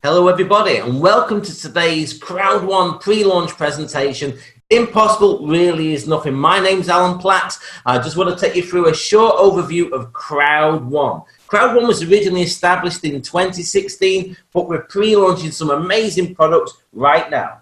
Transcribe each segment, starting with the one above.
Hello everybody and welcome to today's CROWD1 pre-launch presentation. Impossible really is nothing. My name's Alan Platt. I just want to take you through a short overview of CROWD1. CROWD1 was originally established in 2016, but we're pre-launching some amazing products right now.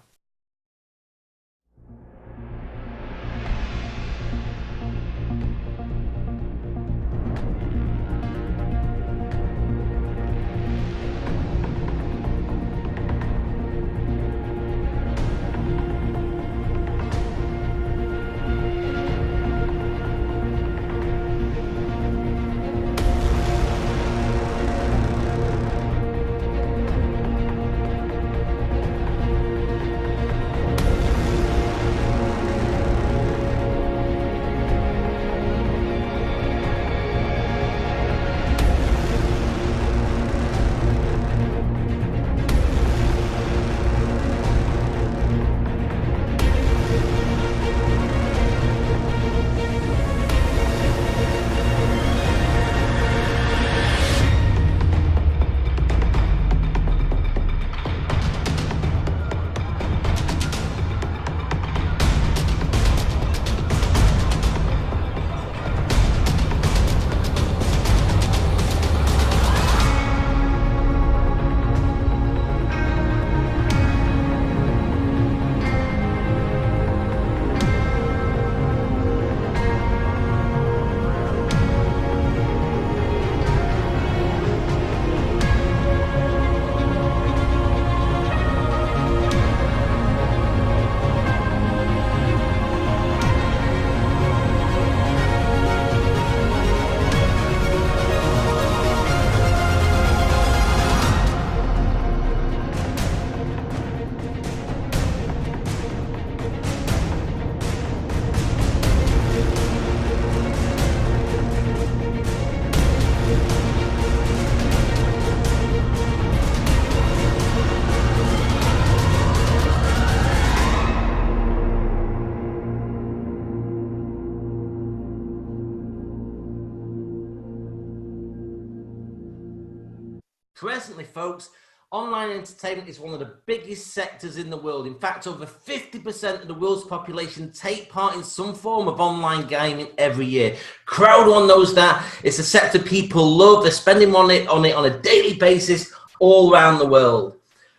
Presently, folks, online entertainment is one of the biggest sectors in the world. In fact, over 50% of the world's population take part in some form of online gaming every year. CROWD1 knows that. It's a sector people love. They're spending money on it on a daily basis all around the world.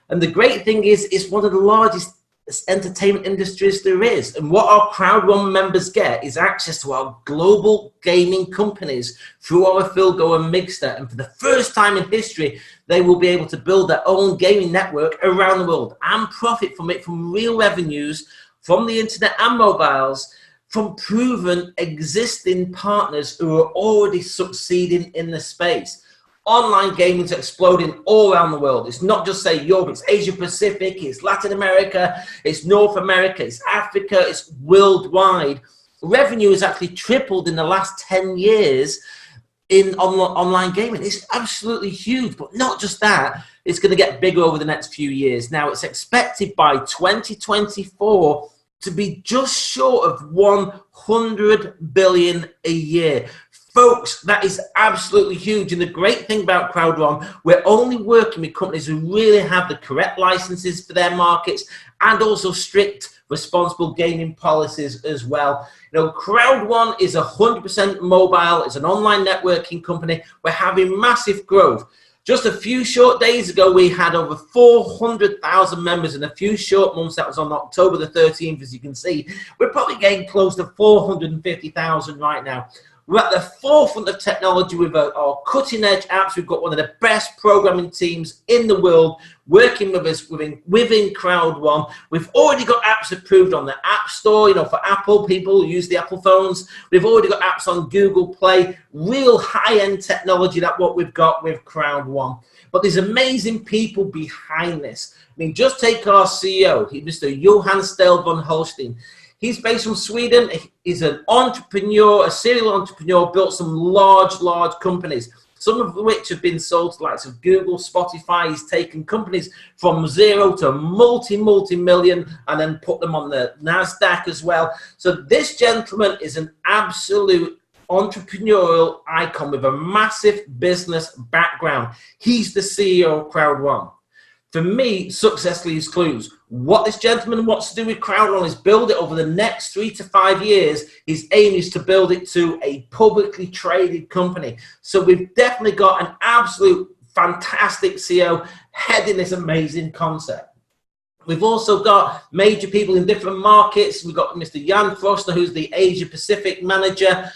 And the great thing is, it's one of the largest entertainment industries there is. And what our CROWD1 members get is access to our global gaming companies through our Philgo and Mixter. And for the first time in history, they will be able to build their own gaming network around the world and profit from it, from real revenues from the internet and mobiles, from proven existing partners who are already succeeding in the space. Online gaming is exploding all around the world. It's not just, say, Europe, it's Asia Pacific, it's Latin America, it's North America, it's Africa, it's worldwide. Revenue has actually tripled in the last 10 years in online gaming. It's absolutely huge, but not just that, it's going to get bigger over the next few years. Now, it's expected by 2024 to be just short of 100 billion a year. Folks, that is absolutely huge. And the great thing about CROWD1, we're only working with companies who really have the correct licenses for their markets and also strict responsible gaming policies as well. You know, CROWD1 is 100% mobile. It's an online networking company. We're having massive growth. Just a few short days ago, we had over 400,000 members in a few short months. That was on October the 13th, as you can see. We're probably getting close to 450,000 right now. We're at the forefront of technology with our cutting-edge apps. We've got one of the best programming teams in the world working with us within CROWD1. We've already got apps approved on the App Store, you know, for Apple people who use the Apple phones. We've already got apps on Google Play. Real high-end technology, that's what we've got with CROWD1. But there's amazing people behind this. I mean, just take our CEO, Mr. Johan Stell von Holstein. He's based from Sweden. He's an entrepreneur, a serial entrepreneur, built some large companies, some of which have been sold to the likes of Google, Spotify. He's taken companies from zero to multi-million and then put them on the NASDAQ as well. So this gentleman is an absolute entrepreneurial icon with a massive business background. He's the CEO of CROWD1. For me, success leaves clues. What this gentleman wants to do with CROWD1 is build it over the next 3 to 5 years. His aim is to build it to a publicly traded company. So we've definitely got an absolute fantastic CEO heading this amazing concept. We've also got major people in different markets. We've got Mr. Jan Froster, who's the Asia Pacific manager,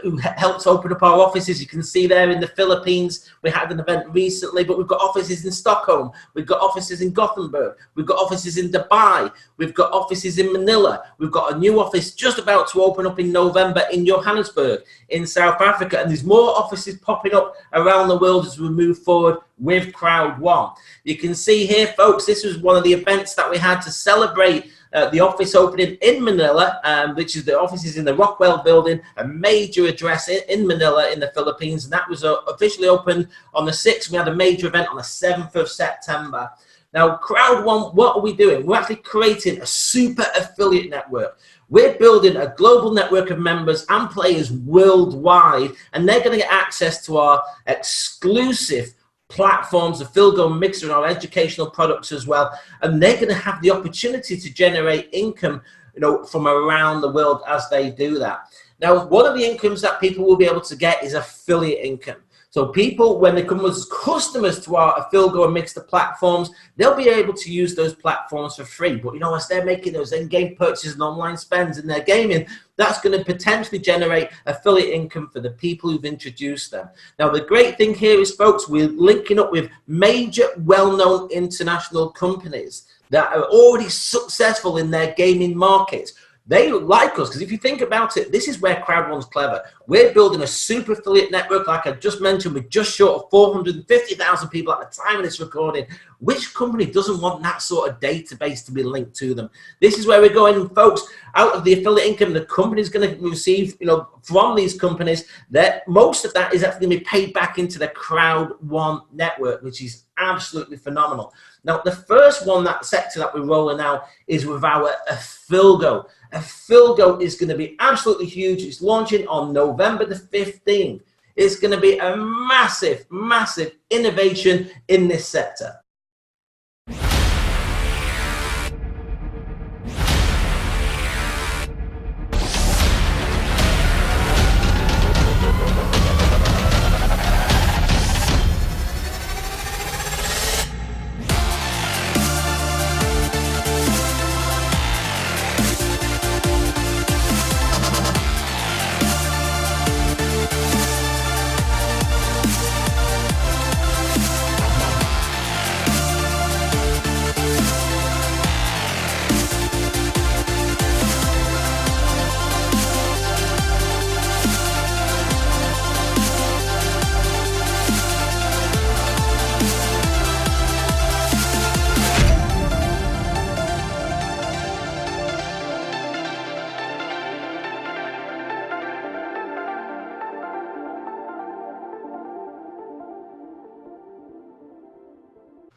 who helps open up our offices. You can see there in the Philippines. We had an event recently, but we've got offices in Stockholm. We've got offices in Gothenburg. We've got offices in Dubai. We've got offices in Manila. We've got a new office just about to open up in November in Johannesburg in South Africa. And there's more offices popping up around the world as we move forward with CROWD1. You can see here, folks, this was one of the events that we had to celebrate the office opening in Manila, which is the offices in the Rockwell building, a major address in Manila in the Philippines. And that was officially opened on the 6th. We had a major event on the 7th of September. Now, CROWD1, what are we doing? We're actually creating a super affiliate network. We're building a global network of members and players worldwide, and they're going to get access to our exclusive platforms, the Philgo Mixer, and our educational products as well. And they're going to have the opportunity to generate income, you know, from around the world as they do that. Now, one of the incomes that people will be able to get is affiliate income. So people, when they come as customers to our Philgo and Mixer platforms, they'll be able to use those platforms for free. But, you know, as they're making those in-game purchases and online spends in their gaming, that's going to potentially generate affiliate income for the people who've introduced them. Now, the great thing here is, folks, we're linking up with major, well-known international companies that are already successful in their gaming markets. They like us because if you think about it, this is where CROWD1's clever. We're building a super affiliate network, like I just mentioned, with just short of 450,000 people at the time of this recording. Which company doesn't want that sort of database to be linked to them? This is where we're going, folks. Out of the affiliate income the company's going to receive, you know, from these companies, that most of that is actually going to be paid back into the CROWD1 network, which is absolutely phenomenal. Now, the first one, that sector that we're rolling out, is with our Philgo. Philgo is going to be absolutely huge. It's launching on November the 15th. It's going to be a massive, massive innovation in this sector.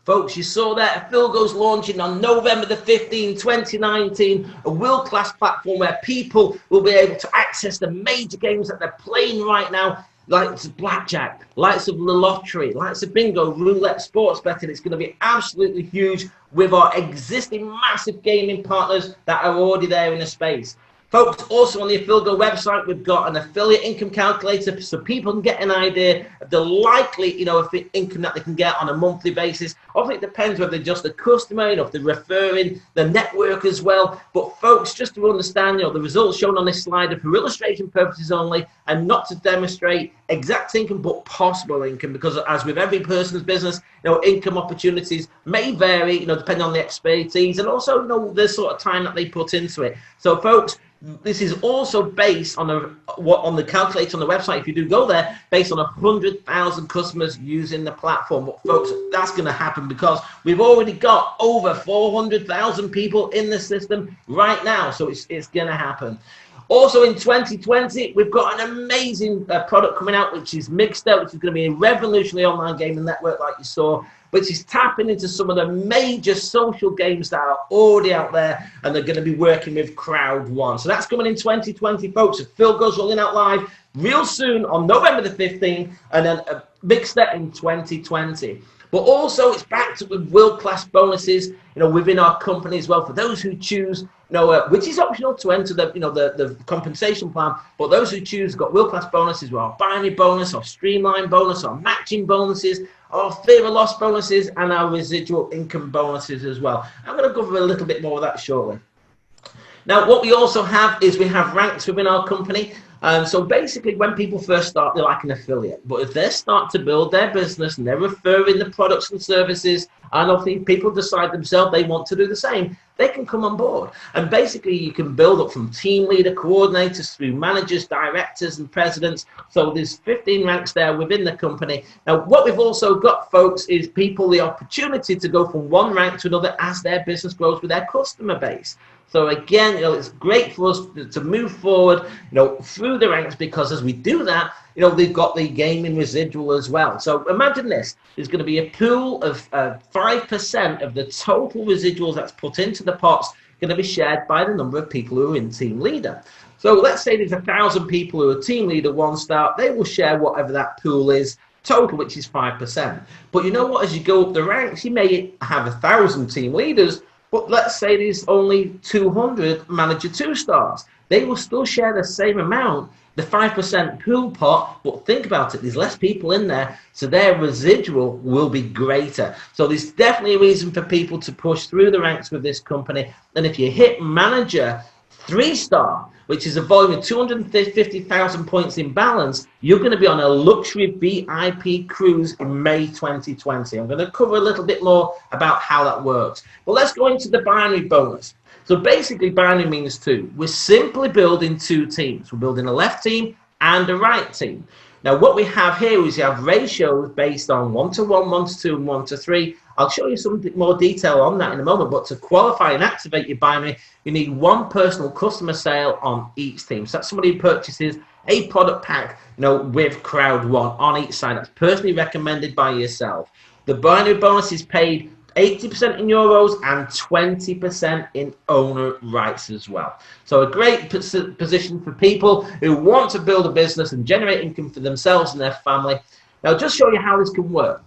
Folks, you saw that Philgo's launching on November the 15th, 2019, a world-class platform where people will be able to access the major games that they're playing right now, likes of blackjack, likes of the lottery, likes of bingo, roulette, sports betting. It's going to be absolutely huge with our existing massive gaming partners that are already there in the space. Folks, also on the Philgo website, we've got an affiliate income calculator so people can get an idea of the likely, if the income that they can get on a monthly basis. Obviously, it depends whether they're just a customer, if they're referring, the network as well. But folks, just to understand, the results shown on this slide are for illustration purposes only and not to demonstrate exact income, but possible income, because as with every person's business, income opportunities may vary, depending on the expertise and also, the sort of time that they put into it. So, folks, this is also based on the calculator on the website. If you do go there, based on 100,000 customers using the platform. But folks, that's going to happen because we've already got over 400,000 people in the system right now. So it's going to happen. Also in 2020, we've got an amazing product coming out, which is Mixed-Up, which is going to be a revolutionary online gaming network like you saw, which is tapping into some of the major social games that are already out there, and they're going to be working with CROWD1. So that's coming in 2020, folks. Philgo's rolling out live real soon on November the 15th, and then Mixed-Up in 2020. But also it's backed up with world-class bonuses, within our company as well for those who choose, which is optional to enter the compensation plan. But those who choose got world-class bonuses, our binary bonus, our streamline bonus, our matching bonuses, our fear of loss bonuses, and our residual income bonuses as well. I'm going to cover a little bit more of that shortly. Now, what we also have is we have ranks within our company. So basically, when people first start, they're like an affiliate. But if they start to build their business and they're referring the products and services, and obviously people decide themselves they want to do the same, they can come on board. And basically, you can build up from team leader, coordinators, through managers, directors, and presidents. So there's 15 ranks there within the company. Now, what we've also got, folks, is people the opportunity to go from one rank to another as their business grows with their customer base. So again, it's great for us to move forward, through the ranks, because as we do that, they've got the gaming residual as well. So imagine this: there's going to be a pool of 5% of the total residuals that's put into the pots going to be shared by the number of people who are in team leader. So let's say there's 1,000 people who are team leader one start, they will share whatever that pool is total, which is 5%. But you know what? As you go up the ranks, you may have 1,000 team leaders. But let's say there's only 200 manager 2-stars. They will still share the same amount, the 5% pool pot, but think about it, there's less people in there, so their residual will be greater. So there's definitely a reason for people to push through the ranks with this company. And if you hit manager 3-star, which is a volume of 250,000 points in balance, you're going to be on a luxury VIP cruise in May 2020. I'm going to cover a little bit more about how that works. But let's go into the binary bonus. So basically, binary means two. We're simply building two teams. We're building a left team and a right team. Now, what we have here is you have ratios based on 1-to-1, 1-to-2, and 1-to-3. I'll show you some more detail on that in a moment, but to qualify and activate your binary, you need one personal customer sale on each team. So that's somebody who purchases a product pack, with CROWD1 on each side. That's personally recommended by yourself. The binary bonus is paid 80% in euros and 20% in owner rights as well. So a great position for people who want to build a business and generate income for themselves and their family. Now, just show you how this can work.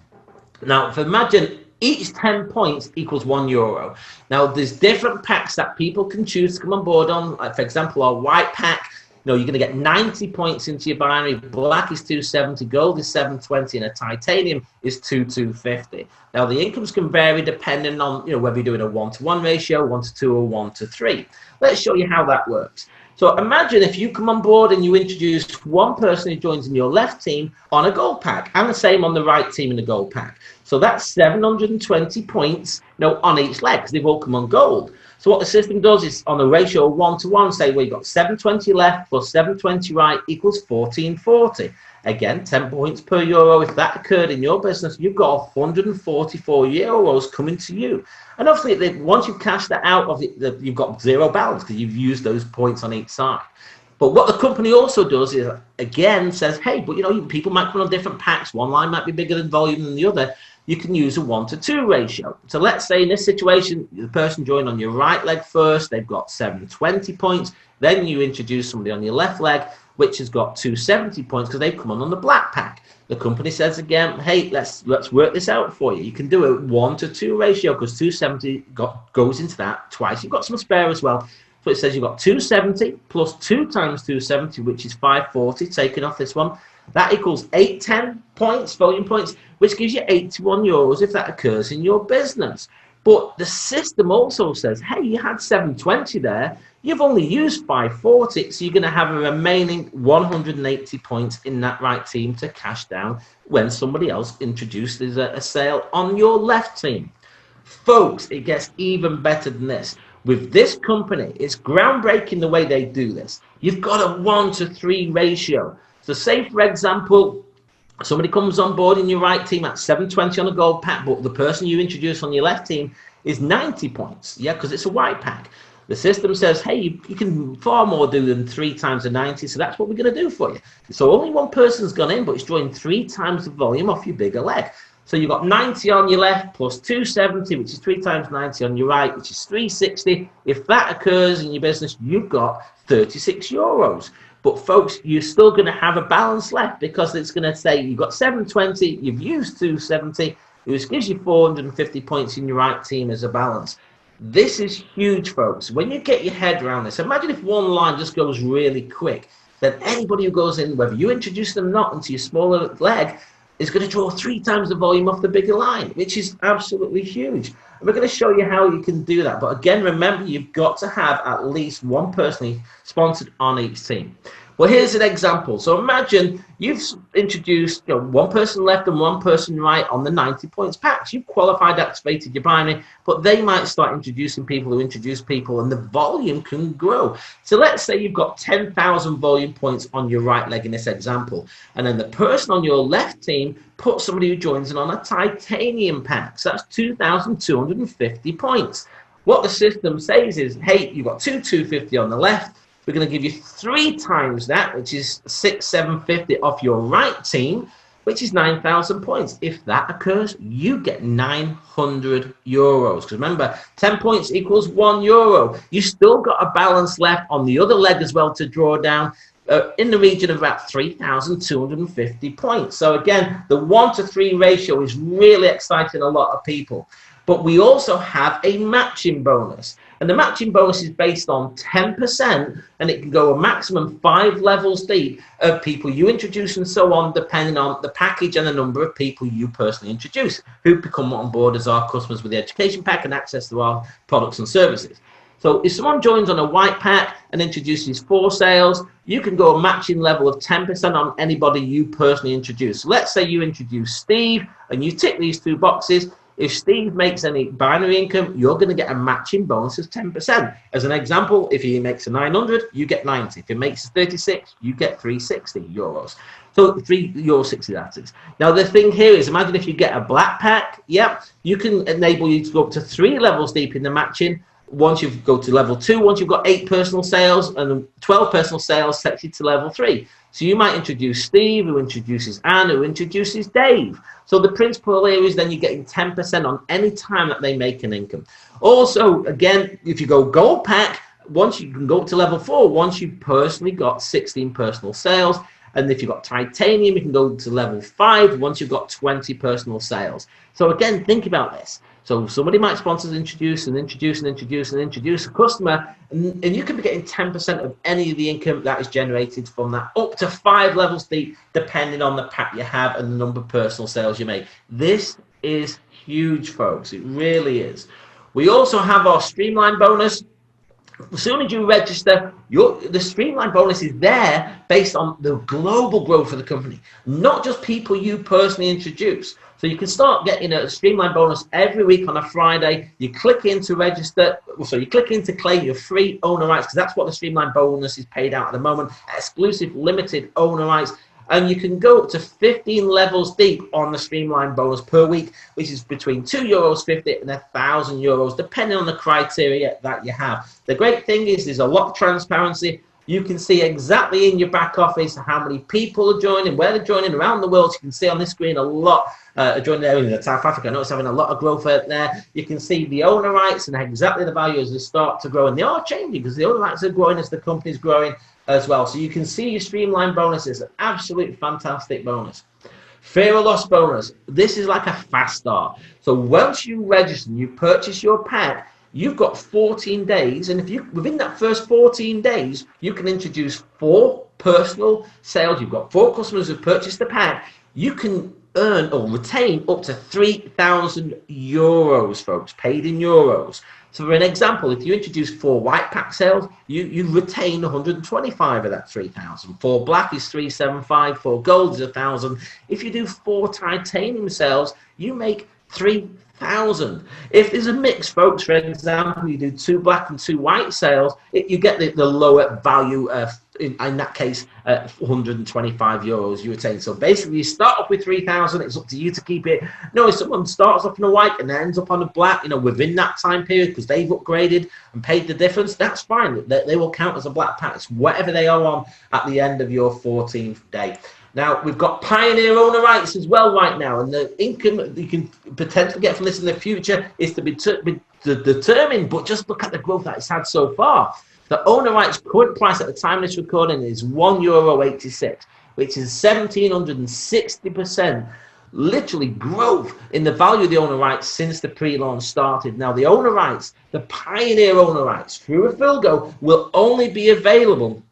Now, if imagine each 10 points equals €1. Now, there's different packs that people can choose to come on board on. Like, for example, our white pack, you're going to get 90 points into your binary. Black is 270, gold is 720, and a titanium is 2250. Now, the incomes can vary depending on whether you're doing a 1-to-1 ratio, 1-to-2, or 1-to-3. Let's show you how that works. So imagine if you come on board and you introduce one person who joins in your left team on a gold pack, and the same on the right team in the gold pack. So that's 720 points on each leg, because they've all come on gold. So what the system does is, on a ratio of 1-to-1, say we've got 720 left plus 720 right equals 1440. Again, 10 points per euro. If that occurred in your business, you've got 144 euros coming to you. And obviously, once you've cashed that out of it, you've got zero balance because you've used those points on each side. But what the company also does is, again, says, hey, but people might come on different packs. One line might be bigger than volume than the other. you can use a 1-to-2 ratio. So let's say in this situation, the person joined on your right leg first, they've got 720 points. Then you introduce somebody on your left leg, which has got 270 points because they've come on the black pack. The company says again, hey, let's work this out for you. You can do a 1-to-2 ratio because 270 goes into that twice. You've got some spare as well. So it says you've got 270 plus 2 times 270, which is 540, taking off this one. That equals 810 points, volume points, which gives you 81 euros if that occurs in your business. But the system also says, hey, you had 720 there. You've only used 540, so you're going to have a remaining 180 points in that right team to cash down when somebody else introduces a sale on your left team. Folks, it gets even better than this. With this company, it's groundbreaking the way they do this. You've got a 1-to-3 ratio. So say, for example, somebody comes on board in your right team at 720 on a gold pack, but the person you introduce on your left team is 90 points, yeah, because it's a white pack. The system says, hey, you can far more do than 3 times the 90, so that's what we're going to do for you. So only one person's gone in, but it's drawing 3 times the volume off your bigger leg. So you've got 90 on your left plus 270, which is 3 times 90 on your right, which is 360. If that occurs in your business, you've got 36 euros. But folks, you're still going to have a balance left because it's going to say you've got 720, you've used 270, which gives you 450 points in your right team as a balance. This is huge, folks. When you get your head around this, imagine if one line just goes really quick, then anybody who goes in, whether you introduce them or not, into your smaller leg, is going to draw 3 times the volume off the bigger line, which is absolutely huge. And we're going to show you how you can do that. But again, remember, you've got to have at least one person sponsored on each team. Well, here's an example. So imagine you've introduced one person left and one person right on the 90 points packs. You've qualified, activated your binary, but they might start introducing people who introduce people, and the volume can grow. So let's say you've got 10,000 volume points on your right leg in this example, and then the person on your left team puts somebody who joins in on a titanium pack. So that's 2,250 points. What the system says is, hey, you've got 250 on the left. We're going to give you 3 times that, which is 6,750 off your right team, which is 9,000 points. If that occurs, you get 900 euros. Because remember, 10 points equals 1 euro. You still got a balance left on the other leg as well to draw down in the region of about 3,250 points. So again, the 1-to-3 ratio is really exciting a lot of people. But we also have a matching bonus. And the matching bonus is based on 10%, and it can go a maximum 5 levels deep of people you introduce and so on, depending on the package and the number of people you personally introduce who become on board as our customers with the education pack and access to our products and services. So if someone joins on a white pack and introduces 4 sales, you can go a matching level of 10% on anybody you personally introduce. So let's say you introduce Steve and you tick these 2 boxes. If Steve makes any binary income, you're going to get a matching bonus of 10%. As an example, if he makes a 900, you get 90. If he makes a 36, you get 360 euros. So €3.60 that is. Now the thing here is, imagine if you get a black pack, you can enable you to go up to 3 levels deep in the matching. Once you go to level 2, once you've got 8 personal sales, and 12 personal sales takes you to level 3. So you might introduce Steve, who introduces Anne, who introduces Dave. So the principal here is then you're getting 10% on any time that they make an income. Also, again, if you go gold pack, once you can go up to level 4, once you've personally got 16 personal sales. And if you've got titanium, you can go to level 5 once you've got 20 personal sales. So again, think about this. So somebody might sponsor and introduce a customer, and you can be getting 10% of any of the income that is generated from that, up to 5 levels deep, depending on the pack you have and the number of personal sales you make. This is huge, folks. It really is. We also have our Streamline bonus. As soon as you register, the Streamline bonus is there based on the global growth of the company, not just people you personally introduce. So you can start getting a Streamline bonus every week on a Friday. You click in to register, so you click in to claim your free owner rights, because that's what the Streamline bonus is paid out at the moment, exclusive limited owner rights. And you can go up to 15 levels deep on the Streamline bonus per week, which is between €2.50 and €1,000, depending on the criteria that you have. The great thing is there's a lot of transparency. You can see exactly in your back office how many people are joining, where they're joining around the world. You can see on this screen a lot are joining there in South Africa. I know it's having a lot of growth out there. You can see the owner rights and exactly the value as they start to grow. And they are changing because the owner rights are growing as the company's growing as well. So you can see your streamlined bonuses, an absolute fantastic bonus. Fear of loss bonus. This is like a fast start. So once you register and you purchase your pack, you've got 14 days, and if you within that first 14 days, you can introduce 4 personal sales. You've got 4 customers who purchased the pack. You can earn or retain up to 3,000 euros, folks, paid in euros. So for an example, if you introduce 4 white pack sales, you retain 125 of that 3,000. 4 black is 375, 4 gold is 1,000. If you do 4 titanium sales, you make 3,000. If there's a mix, folks, for example, you do 2 black and 2 white sales, you get the lower value, in that case, 125 euros you retain. So basically, you start off with 3,000. It's up to you to keep it. No, if someone starts off in a white and ends up on a black, within that time period, because they've upgraded and paid the difference, that's fine. They will count as a black pack. It's whatever they are on at the end of your 14th day. Now, we've got Pioneer owner rights as well right now, and the income you can potentially get from this in the future is to be determined, but just look at the growth that it's had so far. The owner rights current price at the time of this recording is €1.86, which is 1,760%. Literally growth in the value of the owner rights since the pre-launch started. Now, the owner rights, the Pioneer owner rights through a Filgo will only be available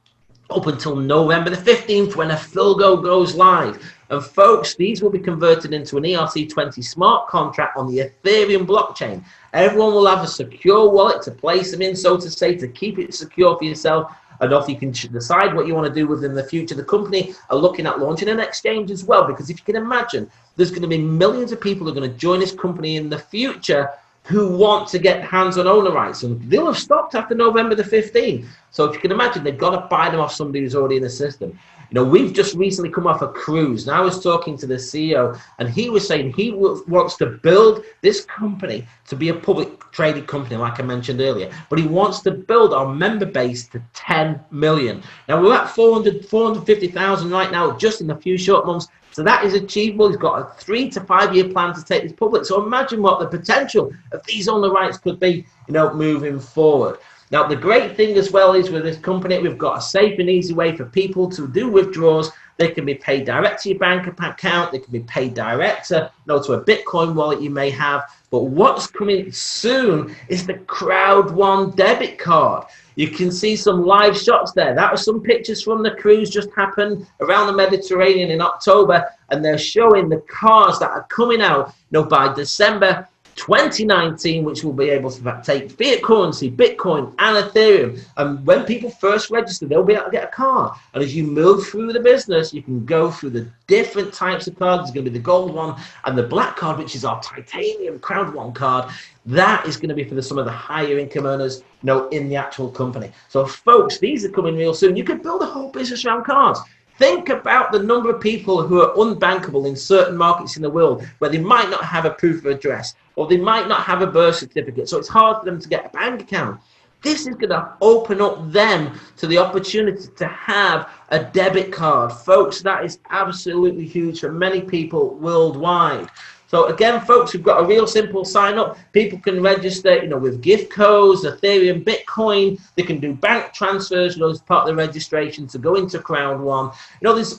up until November the 15th when a Filgo goes live. And folks, these will be converted into an ERC20 smart contract on the Ethereum blockchain. Everyone will have a secure wallet to place them in, so to say, to keep it secure for yourself. And off you can decide what you want to do with them in the future. The company are looking at launching an exchange as well, because if you can imagine, there's going to be millions of people who are going to join this company in the future who want to get hands on owner rights, and they'll have stopped after November the 15th. So if you can imagine, they've got to buy them off somebody who's already in the system. We've just recently come off a cruise, and I was talking to the CEO, and he was saying he wants to build this company to be a public traded company, like I mentioned earlier, but he wants to build our member base to 10 million. Now, we're at 450,000 right now, just in a few short months. So that is achievable. He's got a 3 to 5 year plan to take this public. So imagine what the potential of these owner rights could be, moving forward. Now, the great thing as well is with this company, we've got a safe and easy way for people to do withdrawals. They can be paid direct to your bank account. They can be paid direct to a Bitcoin wallet you may have. But what's coming soon is the CROWD1 debit card. You can see some live shots there. That was some pictures from the cruise just happened around the Mediterranean in October, and they're showing the cards that are coming out by December 2019, which will be able to take fiat currency, Bitcoin, and Ethereum. And when people first register, they'll be able to get a card. And as you move through the business, you can go through the different types of cards. There's going to be the gold one and the black card, which is our titanium CROWD1 card. That is going to be for some of the higher income earners, in the actual company. So, folks, these are coming real soon. You can build a whole business around cards. Think about the number of people who are unbankable in certain markets in the world where they might not have a proof of address or they might not have a birth certificate. So it's hard for them to get a bank account. This is going to open up them to the opportunity to have a debit card. Folks, that is absolutely huge for many people worldwide. So again, folks, we've got a real simple sign up. People can register, with gift codes, Ethereum, Bitcoin. They can do bank transfers, as part of the registration to go into CROWD1. There's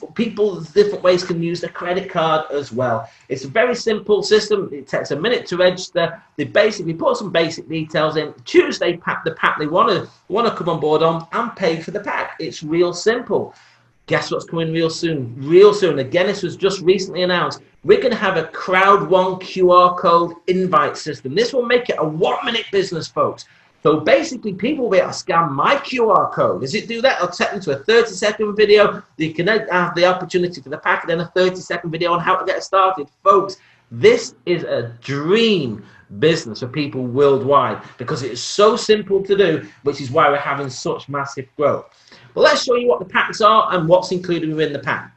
different ways can use the credit card as well. It's a very simple system. It takes a minute to register. They basically put some basic details in, choose the pack they want to come on board on, and pay for the pack. It's real simple. Guess what's coming real soon? Real soon. Again, this was just recently announced. We're going to have a CROWD1 QR code invite system. This will make it a 1-minute business, folks. So basically, people will be able to scan my QR code. As it do that, I'll take them to a 30-second video. You can have the opportunity for the pack, and then a 30-second video on how to get started. Folks, this is a dream business for people worldwide because it is so simple to do, which is why we're having such massive growth. But let's show you what the packs are and what's included within the pack.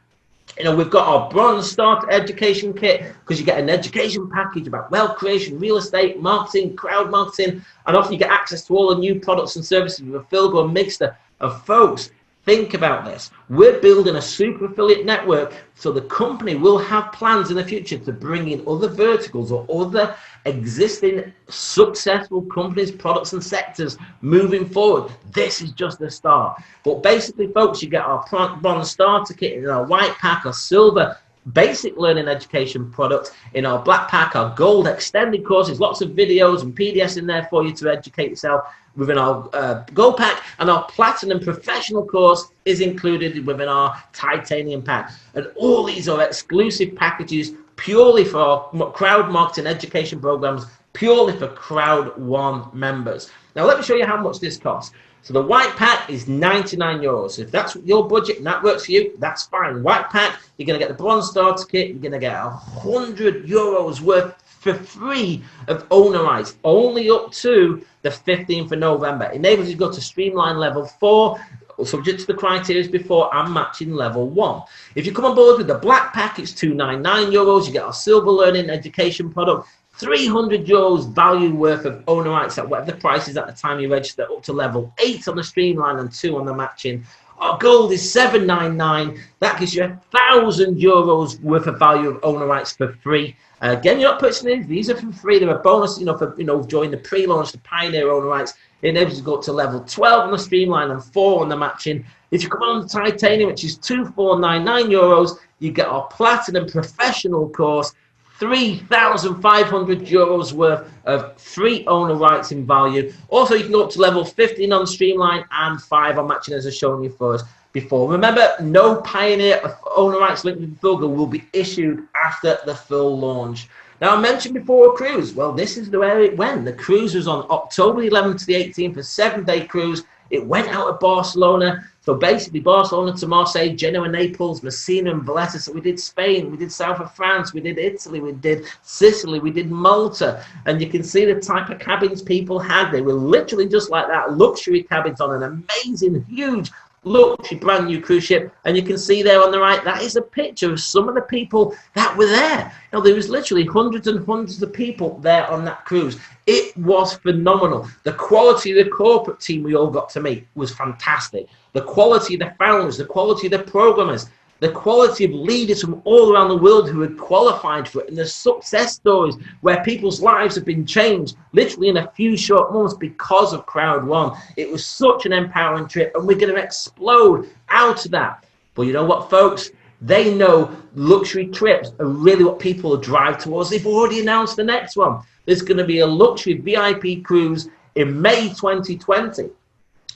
We've got our bronze starter education kit, because you get an education package about wealth creation, real estate, marketing, crowd marketing, and often you get access to all the new products and services with a Filgo and Mixter. And folks, Think about this. We're building a super affiliate network, so the company will have plans in the future to bring in other verticals or other existing successful companies, products and sectors moving forward. This is just the start. But basically, folks, you get our bronze starter kit in our white pack, our silver basic learning education product, in our black pack, our gold extended courses, lots of videos and PDFs in there for you to educate yourself within our gold pack, and our platinum professional course is included within our titanium pack. And all these are exclusive packages purely for our crowd marketing education programs, purely for CROWD1 members. Now let me show you how much this costs. So the white pack is €99. If that's your budget and that works for you, that's fine. White pack, you're going to get the bronze starter kit. You're going to get €100 worth for free of owner rights, only up to the 15th of November. It enables you to go to Streamline Level 4, subject to the criteria before, and matching Level 1. If you come on board with the black pack, it's €299. You get our silver learning education product, €300 value worth of owner rights at whatever the price is at the time you register, up to level 8 on the Streamline and 2 on the matching. Our gold is $799. That gives you €1,000 worth of value of owner rights for free. Again, you're not purchasing these are for free. They're a bonus, for during the pre-launch, the Pioneer owner rights. It enables you to go up to level 12 on the Streamline and 4 on the matching. If you come on the titanium, which is €2,499, you get our platinum professional course, €3,500 worth of free owner rights in value. Also, you can go up to level 15 on Streamline and 5 on matching, as I've shown you first before. Remember, no Pioneer owner rights linked with Fulgo will be issued after the full launch. Now, I mentioned before a cruise. Well, this is where it went. The cruise was on October 11th to the 18th, a 7-day cruise. It went out of Barcelona. So basically, Barcelona to Marseille, Genoa, Naples, Messina, and Valletta. So we did Spain, we did south of France, we did Italy, we did Sicily, we did Malta. And you can see the type of cabins people had. They were literally just like that, luxury cabins on an amazing, huge, luxury brand new cruise ship. And you can see there on the right, that is a picture of some of the people that were there. There was literally hundreds and hundreds of people there on that cruise. It was phenomenal. The quality of the corporate team we all got to meet was fantastic. The quality of the founders, the quality of the programmers, the quality of leaders from all around the world who had qualified for it, and the success stories where people's lives have been changed literally in a few short months because of CROWD1. It was such an empowering trip, and we're going to explode out of that. But you know what, folks? They know luxury trips are really what people drive towards. They've already announced the next one. There's going to be a luxury VIP cruise in May 2020.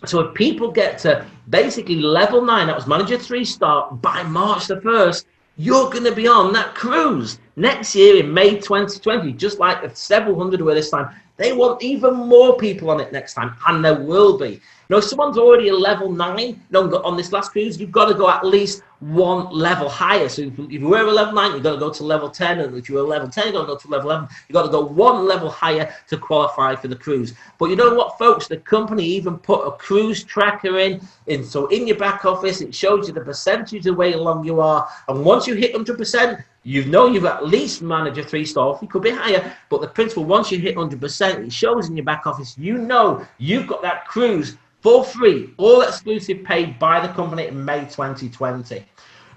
So if people get to basically level 9, that was manager 3 start, by March the 1st, you're going to be on that cruise next year in May 2020, just like the several hundred were this time. They want even more people on it next time, and there will be. If someone's already a level 9 on this last cruise, you've got to go at least one level higher. So if you were a level 9, you've got to go to level 10. And if you were a level 10, you've got to go to level 11. You've got to go one level higher to qualify for the cruise. But you know what, folks? The company even put a cruise tracker in. So in your back office, it shows you the percentage of way along you are. And once you hit 100%, you've at least manager 3 star. It could be higher. But the principle, once you hit 100%, it shows in your back office, you've got that cruise for free, all exclusive, paid by the company in May 2020.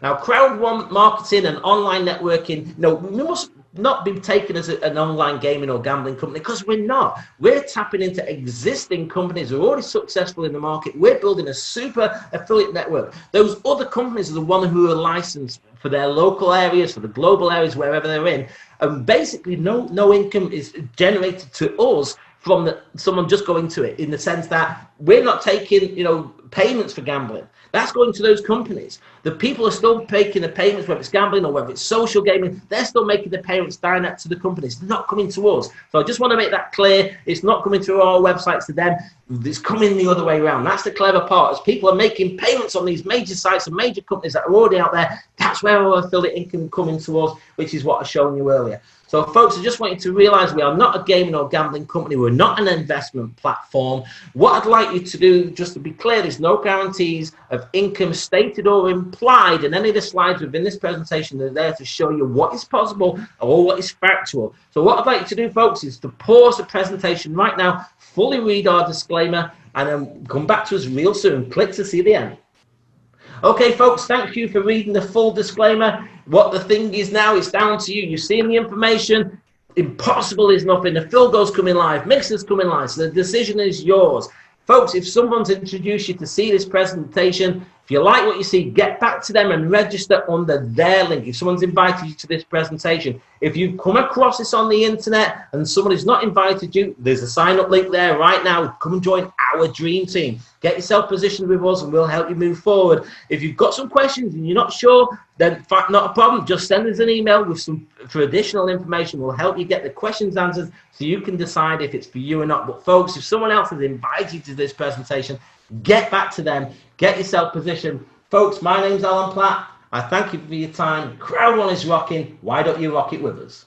Now, CROWD1 marketing and online networking, we must not be taken as an online gaming or gambling company, because we're not. We're tapping into existing companies who are already successful in the market. We're building a super affiliate network. Those other companies are the ones who are licensed for their local areas, for the global areas, wherever they're in. And basically, no income is generated to us from someone just going to it, in the sense that we're not taking, payments for gambling. That's going to those companies. The people are still making the payments, whether it's gambling or whether it's social gaming. They're still making the payments direct to the companies. It's not coming to us. So I just want to make that clear. It's not coming through our websites to them. It's coming the other way around. That's the clever part. As people are making payments on these major sites and major companies that are already out there, that's where our affiliate income coming to us, which is what I showed you earlier. So, folks, I just want you to realize we are not a gaming or gambling company. We're not an investment platform. What I'd like you to do, just to be clear, there's no guarantees of income stated or implied in any of the slides within this presentation. They're there to show you what is possible or what is factual. So what I'd like you to do, folks, is to pause the presentation right now, fully read our disclaimer, and then come back to us real soon. Click to see the end. Okay, folks, thank you for reading the full disclaimer. What the thing is now, it's down to you. You've seen the information. Impossible is nothing. The Philgo's coming live. Mixer's coming live. So the decision is yours. Folks, if someone's introduced you to see this presentation, if you like what you see, get back to them and register under their link. If someone's invited you to this presentation, if you come across this on the internet and somebody's not invited you, there's a sign-up link there right now. Come and join our dream team. Get yourself positioned with us and we'll help you move forward. If you've got some questions and you're not sure, then not a problem. Just send us an email with some for additional information. We'll help you get the questions answered so you can decide if it's for you or not. But folks, if someone else has invited you to this presentation, get back to them. Get yourself positioned. Folks, my name's Alan Platt. I thank you for your time. Crowd1 is rocking. Why don't you rock it with us?